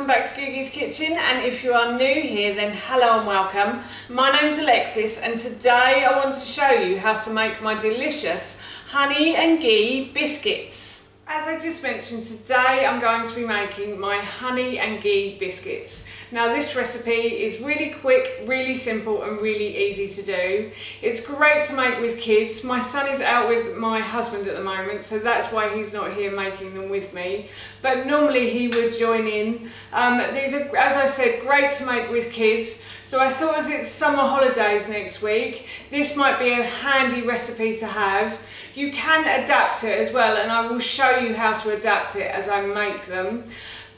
welcome back to Ghee Kitchen, and if you are new here then hello and welcome. My name's Alexis and today I want to show you how to make my delicious honey and ghee biscuits. As I just mentioned, today I'm going to be making my honey and ghee biscuits. Now this recipe is really quick, really simple and really easy to do. It's great to make with kids. My son is out with my husband at the moment, so that's why he's not here making them with me. But normally he would join in. These are, as I said, great to make with kids. So I thought, as it's summer holidays next week, this might be a handy recipe to have. You can adapt it as well, and I will show you how to adapt it as I make them.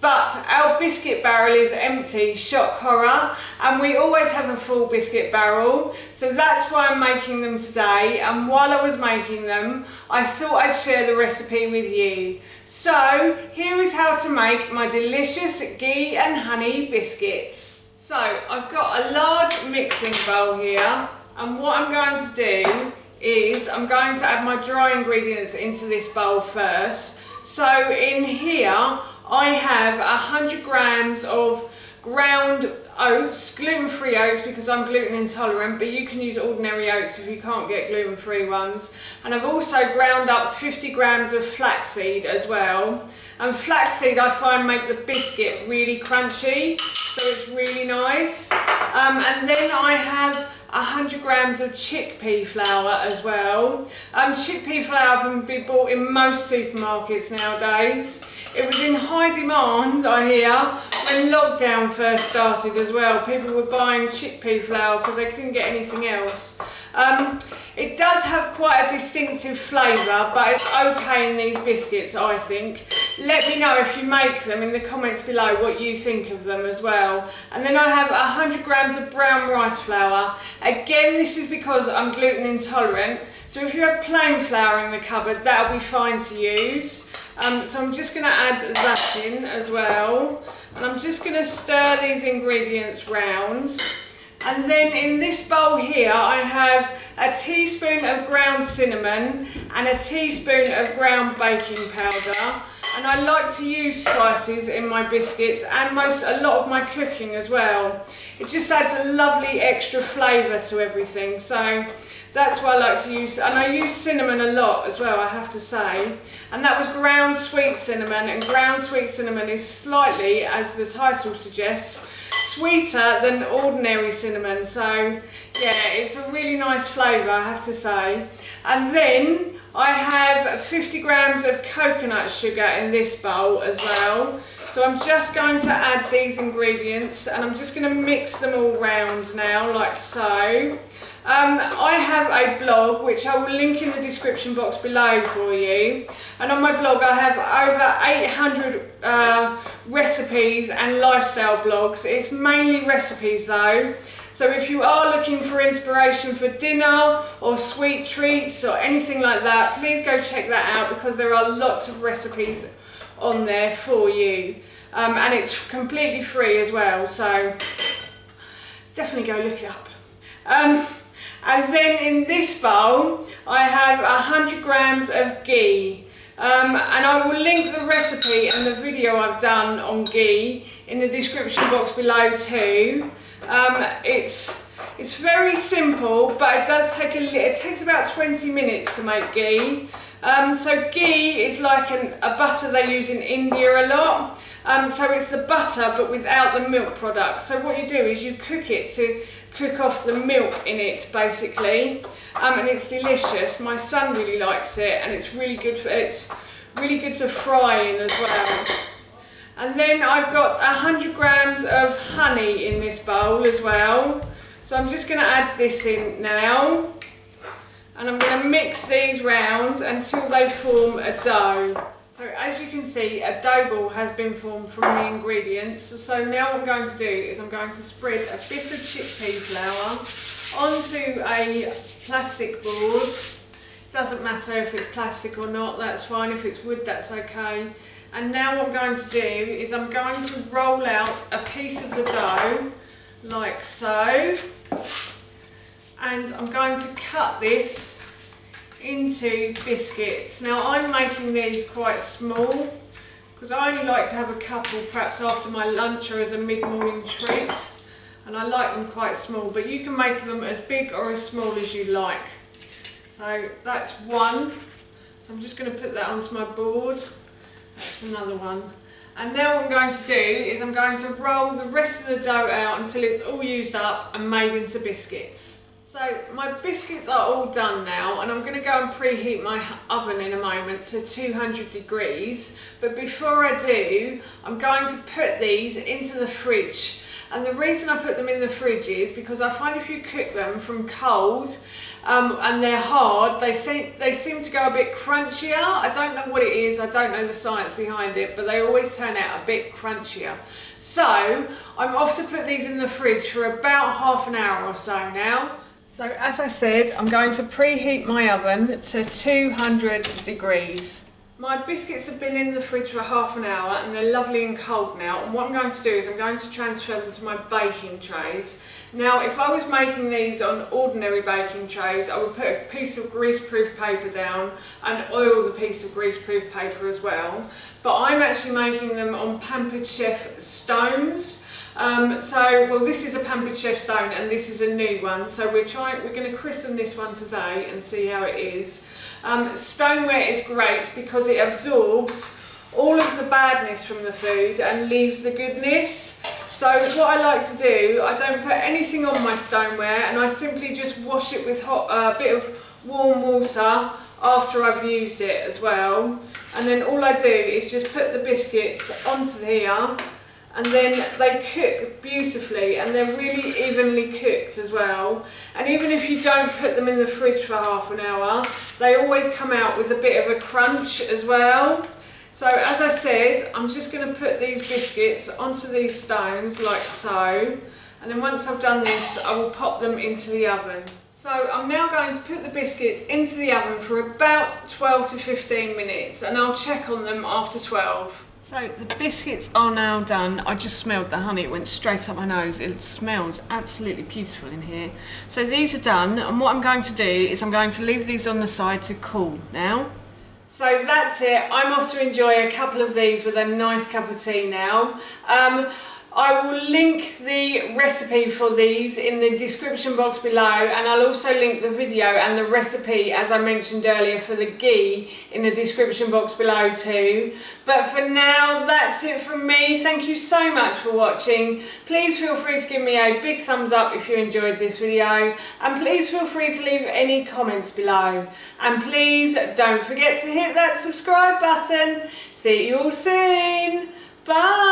But our biscuit barrel is empty, shock horror, and we always have a full biscuit barrel, so that's why I'm making them today. And while I was making them, I thought I'd share the recipe with you. So here is how to make my delicious ghee and honey biscuits. So I've got a large mixing bowl here, and what I'm going to do is I'm going to add my dry ingredients into this bowl first. So in here I have 100 grams of ground oats, gluten-free oats because I'm gluten intolerant, but you can use ordinary oats if you can't get gluten-free ones. And I've also ground up 50 grams of flaxseed as well. And flaxseed I find make the biscuit really crunchy, so it's really nice. And then I have 100 grams of chickpea flour as well. Chickpea flour can be bought in most supermarkets nowadays. It was in high demand, I hear, when lockdown first started as well. People were buying chickpea flour because they couldn't get anything else. It does have quite a distinctive flavour, but it's okay in these biscuits, I think. Let me know if you make them in the comments below what you think of them as well. And then I have 100 grams of brown rice flour. Again, this is because I'm gluten intolerant, so if you have plain flour in the cupboard, that'll be fine to use. So I'm just going to add that in as well, and I'm just going to stir these ingredients round. And then in this bowl here I have a teaspoon of ground cinnamon and a teaspoon of ground baking powder. And I like to use spices in my biscuits and a lot of my cooking as well. It just adds a lovely extra flavour to everything, so that's why I like to use, and I use cinnamon a lot as well, I have to say. And that was ground sweet cinnamon, and ground sweet cinnamon is slightly, as the title suggests, sweeter than ordinary cinnamon, so yeah, it's a really nice flavour, I have to say. And then I have 50 grams of coconut sugar in this bowl as well. So I'm just going to add these ingredients and I'm just going to mix them all round now, like so. I have a blog which I will link in the description box below for you, and on my blog I have over 800 recipes and lifestyle blogs. It's mainly recipes though, so if you are looking for inspiration for dinner or sweet treats or anything like that, please go check that out because there are lots of recipes on there for you, and it's completely free as well, so definitely go look it up. And then in this bowl I have 100 grams of ghee, and I will link the recipe and the video I've done on ghee in the description box below too. It's very simple, but it does take it takes about 20 minutes to make ghee. So ghee is like a butter they use in India a lot. So it's the butter but without the milk product. So what you do is you cook it to cook off the milk in it basically, and it's delicious. My son really likes it, and it's really good to fry in as well. And then I've got 100 grams of honey in this bowl as well. So I'm just going to add this in now, and I'm going to mix these round until they form a dough. So as you can see, a dough ball has been formed from the ingredients. So now what I'm going to do is I'm going to spread a bit of chickpea flour onto a plastic board. Doesn't matter if it's plastic or not, that's fine. If it's wood, that's okay. And now what I'm going to do is I'm going to roll out a piece of the dough like so, and I'm going to cut this into biscuits. Now I'm making these quite small because I only like to have a couple perhaps after my lunch or as a mid-morning treat, and I like them quite small, but you can make them as big or as small as you like. So that's one, so I'm just going to put that onto my board. That's another one. And now what I'm going to do is I'm going to roll the rest of the dough out until it's all used up and made into biscuits. So my biscuits are all done now, and I'm going to go and preheat my oven in a moment to 200 degrees. But before I do, I'm going to put these into the fridge. And the reason I put them in the fridge is because I find if you cook them from cold and they're hard, they seem to go a bit crunchier. I don't know what it is, I don't know the science behind it, but they always turn out a bit crunchier. So I'm off to put these in the fridge for about half an hour or so now. So as I said, I'm going to preheat my oven to 200 degrees. My biscuits have been in the fridge for half an hour and they're lovely and cold now, and what I'm going to do is I'm going to transfer them to my baking trays. Now if I was making these on ordinary baking trays, I would put a piece of greaseproof paper down and oil the piece of greaseproof paper as well, but I'm actually making them on Pampered Chef stones. Well, this is a Pampered Chef stone and this is a new one, so we're going to christen this one today and see how it is. Stoneware is great because it absorbs all of the badness from the food and leaves the goodness. So what I like to do, I don't put anything on my stoneware and I simply just wash it with a bit of warm water after I've used it as well. And then all I do is just put the biscuits onto here, and then they cook beautifully and they're really evenly cooked as well. And even if you don't put them in the fridge for half an hour, they always come out with a bit of a crunch as well. So as I said, I'm just going to put these biscuits onto these stones like so, and then once I've done this I will pop them into the oven. So I'm now going to put the biscuits into the oven for about 12 to 15 minutes and I'll check on them after 12. So the biscuits are now done. I just smelled the honey, it went straight up my nose. It smells absolutely beautiful in here. So these are done, and what I'm going to do is I'm going to leave these on the side to cool now. So that's it, I'm off to enjoy a couple of these with a nice cup of tea now. I will link the recipe for these in the description box below, and I'll also link the video and the recipe, as I mentioned earlier, for the ghee in the description box below too. But for now, that's it from me. Thank you so much for watching. Please feel free to give me a big thumbs up if you enjoyed this video, and please feel free to leave any comments below. And please don't forget to hit that subscribe button. See you all soon. Bye.